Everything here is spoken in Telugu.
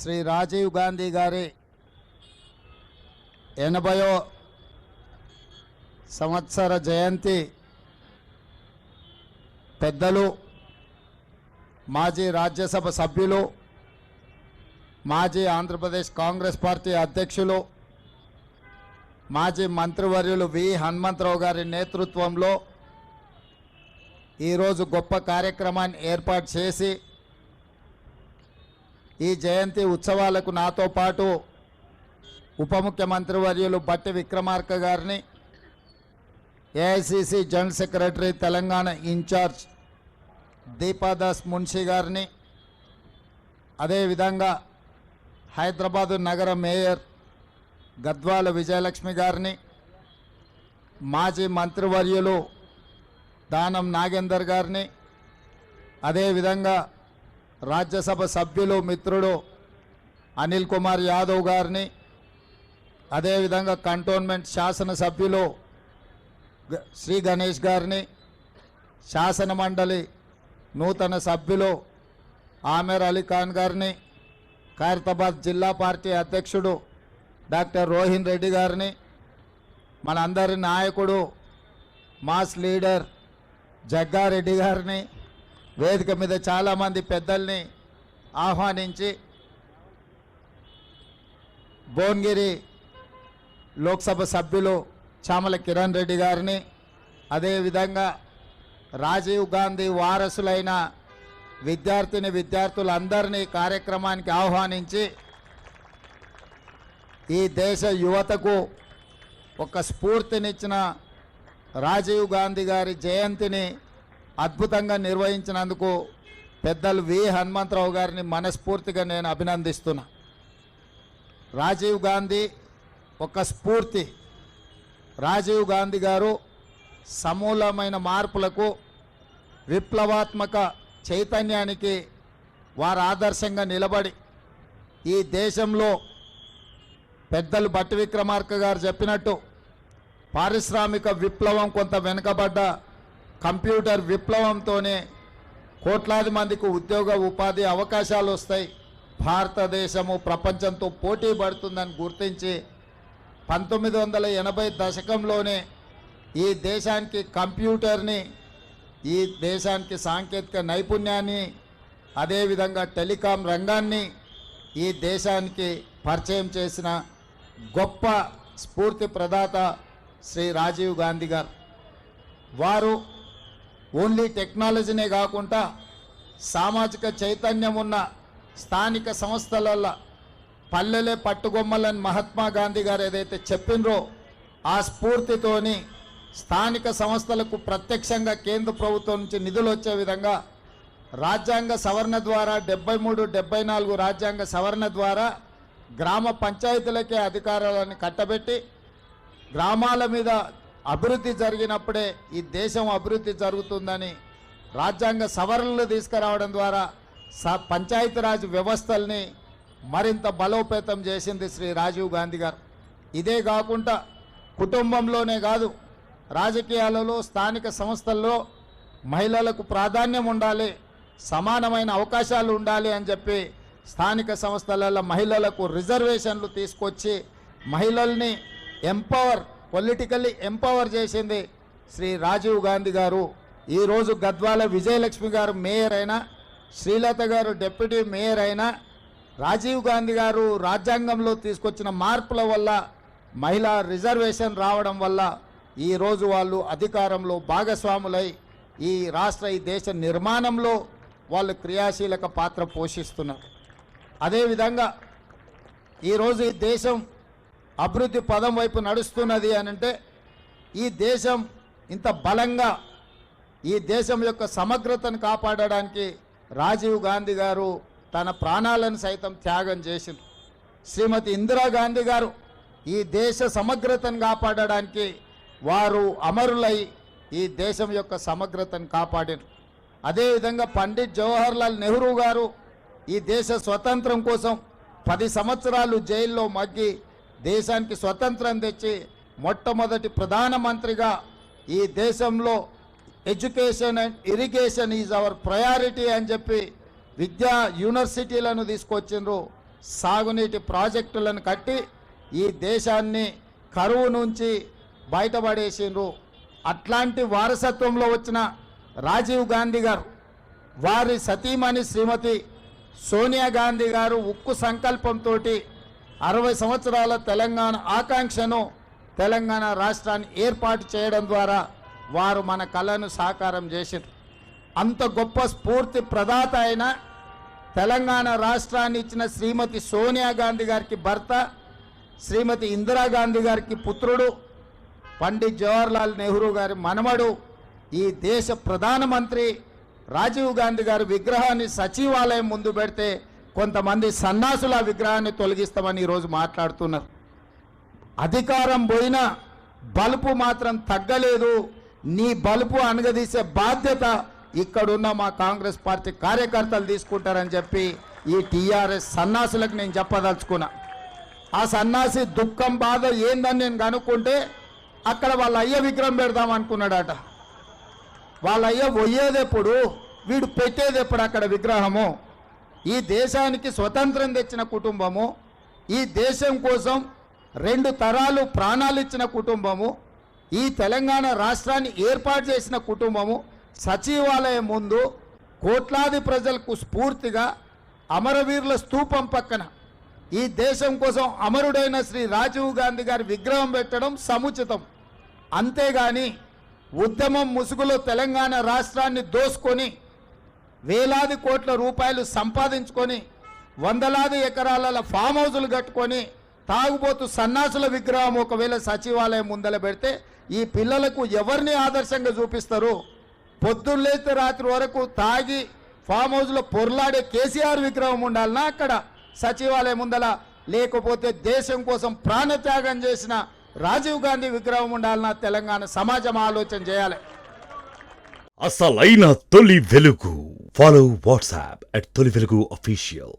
శ్రీ రాజీవ్ గాంధీ గారి 80వ సంవత్సర జయంతి పెద్దలు మాజీ రాజ్యసభ సభ్యులు మాజీ ఆంధ్రప్రదేశ్ కాంగ్రెస్ పార్టీ అధ్యక్షులు మాజీ మంత్రివర్యులు వి హనుమంతరావు గారి నేతృత్వంలో ఈరోజు గొప్ప కార్యక్రమాన్ని ఏర్పాటు చేసి ఈ జయంతి ఉత్సవాలకు నాతో పాటు ఉప ముఖ్యమంత్రి వర్యులు బట్టి విక్రమార్క గారిని, AICC general secretary Telangana in charge Deepadas Munshi గారిని, అదేవిధంగా హైదరాబాదు నగర మేయర్ గద్వాల విజయలక్ష్మి గారిని, మాజీ మంత్రివర్యులు దానం నాగేందర్ గారిని, అదేవిధంగా రాజ్యసభ సభ్యులు మిత్రుడు అనిల్ కుమార్ యాదవ్ గారిని, అదేవిధంగా కంటోన్మెంట్ శాసనసభ్యులు శ్రీ గణేష్ గారిని, శాసన మండలి నూతన సభ్యులు ఆమెర్ అలీ ఖాన్ గారిని, ఖైరతాబాద్ జిల్లా పార్టీ అధ్యక్షుడు డాక్టర్ రోహిన్ రెడ్డి గారిని, మనందరి నాయకుడు మాస్ లీడర్ జగ్గారెడ్డి గారిని, వేదిక మీద చాలామంది పెద్దల్ని ఆహ్వానించి భువనగిరి లోక్సభ సభ్యులు చామల కిరణ్ రెడ్డి గారిని, అదేవిధంగా రాజీవ్ గాంధీ వారసులైన విద్యార్థులందరినీ కార్యక్రమానికి ఆహ్వానించి ఈ దేశ యువతకు ఒక స్ఫూర్తినిచ్చిన రాజీవ్ గాంధీ గారి జయంతిని అద్భుతంగా నిర్వహించినందుకు పెద్దలు వి హనుమంతరావు గారిని మనస్ఫూర్తిగా నేను అభినందిస్తున్నా. రాజీవ్ గాంధీ ఒక స్ఫూర్తి. రాజీవ్ గాంధీ గారు సమూలమైన మార్పులకు, విప్లవాత్మక చైతన్యానికి వారు ఆదర్శంగా నిలబడి ఈ దేశంలో పెద్దలు బట్టి విక్రమార్క గారు చెప్పినట్టు పారిశ్రామిక విప్లవం కొంత వెనుకబడ్డ కంప్యూటర్ విప్లవంతోనే కోట్లాది మందికి ఉద్యోగ ఉపాధి అవకాశాలు వస్తాయి, భారతదేశము ప్రపంచంతో పోటీ పడుతుందని గుర్తించి 1980 దశకంలోనే ఈ దేశానికి కంప్యూటర్ని, ఈ దేశానికి సాంకేతిక నైపుణ్యాన్ని, అదేవిధంగా టెలికాం రంగాన్ని ఈ దేశానికి పరిచయం చేసిన గొప్ప స్ఫూర్తి ప్రదాత శ్రీ రాజీవ్ గాంధీ గారు. వారు ఓన్లీ టెక్నాలజీనే కాకుండా సామాజిక చైతన్యం ఉన్న స్థానిక సంస్థలలో పల్లెలే పట్టుగొమ్మలని మహాత్మా గాంధీ గారు ఏదైతే చెప్పినరో ఆ స్ఫూర్తితోని స్థానిక సంస్థలకు ప్రత్యక్షంగా కేంద్ర ప్రభుత్వం నుంచి నిధులు వచ్చే విధంగా రాజ్యాంగ సవరణ ద్వారా 73, 74 రాజ్యాంగ సవరణ ద్వారా గ్రామ పంచాయతీలకే అధికారాలను కట్టబెట్టి గ్రామాల మీద అభివృద్ధి జరిగినప్పుడే ఈ దేశం అభివృద్ధి జరుగుతుందని రాజ్యాంగ సవరణలు తీసుకురావడం ద్వారా పంచాయతీరాజ్ వ్యవస్థల్ని మరింత బలోపేతం చేసింది శ్రీ రాజీవ్ గాంధీ గారు. ఇదే కాకుండా కుటుంబంలోనే కాదు, రాజకీయాలలో, స్థానిక సంస్థల్లో మహిళలకు ప్రాధాన్యం ఉండాలి, సమానమైన అవకాశాలు ఉండాలి అని చెప్పి స్థానిక సంస్థలలో మహిళలకు రిజర్వేషన్లు తీసుకొచ్చి మహిళల్ని పొలిటికల్లీ ఎంపవర్ చేసింది శ్రీ రాజీవ్ గాంధీ గారు. ఈరోజు గద్వాల విజయలక్ష్మి గారు మేయర్ అయినా, శ్రీలత గారు డిప్యూటీ మేయర్ అయినా, రాజీవ్ గాంధీ గారు రాజ్యాంగంలో తీసుకొచ్చిన మార్పుల వల్ల మహిళా రిజర్వేషన్ రావడం వల్ల ఈరోజు వాళ్ళు అధికారంలో భాగస్వాములై ఈ దేశ నిర్మాణంలో వాళ్ళు క్రియాశీలక పాత్ర పోషిస్తున్నారు. అదేవిధంగా ఈరోజు ఈ దేశం అభివృద్ధి పదం వైపు నడుస్తున్నది అనంటే ఈ దేశం ఇంత బలంగా, ఈ దేశం యొక్క సమగ్రతను కాపాడడానికి రాజీవ్ గాంధీ గారు తన ప్రాణాలను సైతం త్యాగం చేసింది. శ్రీమతి ఇందిరాగాంధీ గారు ఈ దేశ సమగ్రతను కాపాడడానికి వారు అమరులై ఈ దేశం యొక్క సమగ్రతను కాపాడారు. అదేవిధంగా పండిట్ జవహర్లాల్ నెహ్రూ గారు ఈ దేశ స్వతంత్రం కోసం 10 సంవత్సరాలు జైల్లో మగ్గి దేశానికి స్వతంత్రం తెచ్చి మొట్టమొదటి ప్రధానమంత్రిగా ఈ దేశంలో education and irrigation is our priority అని చెప్పి విద్యా యూనివర్సిటీలను తీసుకొచ్చిండ్రు. సాగునీటి ప్రాజెక్టులను కట్టి ఈ దేశాన్ని కరువు నుంచి బయటపడేసిండ్రు. అట్లాంటి వారసత్వంలో వచ్చిన రాజీవ్ గాంధీ గారు, వారి సతీమణి శ్రీమతి సోనియా గాంధీ గారు ఉక్కు సంకల్పంతో 60 సంవత్సరాల తెలంగాణ ఆకాంక్షను తెలంగాణ రాష్ట్రాన్ని ఏర్పాటు చేయడం ద్వారా వారు మన కళను సాకారం చేశారు. అంత గొప్ప స్ఫూర్తి ప్రదాత అయిన తెలంగాణ రాష్ట్రాన్ని ఇచ్చిన శ్రీమతి సోనియా గాంధీ గారికి భర్త, శ్రీమతి ఇందిరాగాంధీ గారికి పుత్రుడు, పండిత్ జవహర్లాల్ నెహ్రూ గారి మనమడు, ఈ దేశ ప్రధానమంత్రి రాజీవ్ గాంధీ గారి విగ్రహాన్ని సచివాలయం ముందు పెడితే కొంతమంది సన్నాసుల విగ్రహాన్ని తొలగిస్తామని ఈరోజు మాట్లాడుతున్నారు. అధికారం పోయినా బలుపు మాత్రం తగ్గలేదు. నీ బలుపు అనగదీసే బాధ్యత ఇక్కడున్న మా కాంగ్రెస్ పార్టీ కార్యకర్తలు తీసుకుంటారని చెప్పి ఈ టీఆర్ఎస్ సన్నాసులకు నేను చెప్పదలుచుకున్నా. ఆ సన్నాసి దుఃఖం బాధ ఏందని నేను కనుక్కుంటే అక్కడ వాళ్ళ అయ్య విగ్రహం పెడదాం అనుకున్నాడట. వాళ్ళ అయ్య పోయేదెప్పుడు, వీడు పెట్టేదెప్పుడు అక్కడ విగ్రహము? ఈ దేశానికి స్వతంత్రం తెచ్చిన కుటుంబము, ఈ దేశం కోసం 2 తరాలు ప్రాణాలు ఇచ్చిన కుటుంబము, ఈ తెలంగాణ రాష్ట్రాన్ని ఏర్పాటు చేసిన కుటుంబము సచివాలయం ముందు కోట్లాది ప్రజలకు స్ఫూర్తిగా అమరవీరుల స్తూపం పక్కన ఈ దేశం కోసం అమరుడైన శ్రీ రాజీవ్ గాంధీ గారి విగ్రహం పెట్టడం సముచితం. అంతేగాని ఉద్యమం ముసుగులో తెలంగాణ రాష్ట్రాన్ని దోసుకొని వేలాది కోట్ల రూపాయలు సంపాదించుకొని వందలాది ఎకరాల ఫామ్ హౌజులు కట్టుకొని తాగుబోతు సన్నాసుల విగ్రహం ఒకవేళ సచివాలయం ముందల పెడితే ఈ పిల్లలకు ఎవరిని ఆదర్శంగా చూపిస్తారు? పొద్దున్నేస్తే రాత్రి వరకు తాగి ఫామ్ హౌస్లో పొర్లాడే కేసీఆర్ విగ్రహం ఉండాలన్నా అక్కడ సచివాలయం ముందల, లేకపోతే దేశం కోసం ప్రాణత్యాగం చేసిన రాజీవ్ గాంధీ విగ్రహం ఉండాలన్నా తెలంగాణ సమాజం ఆలోచన చేయాలి. అసలైన తొలి వెలుగు. ఫాలో వాట్సాప్ @తొలి వెలుగు official.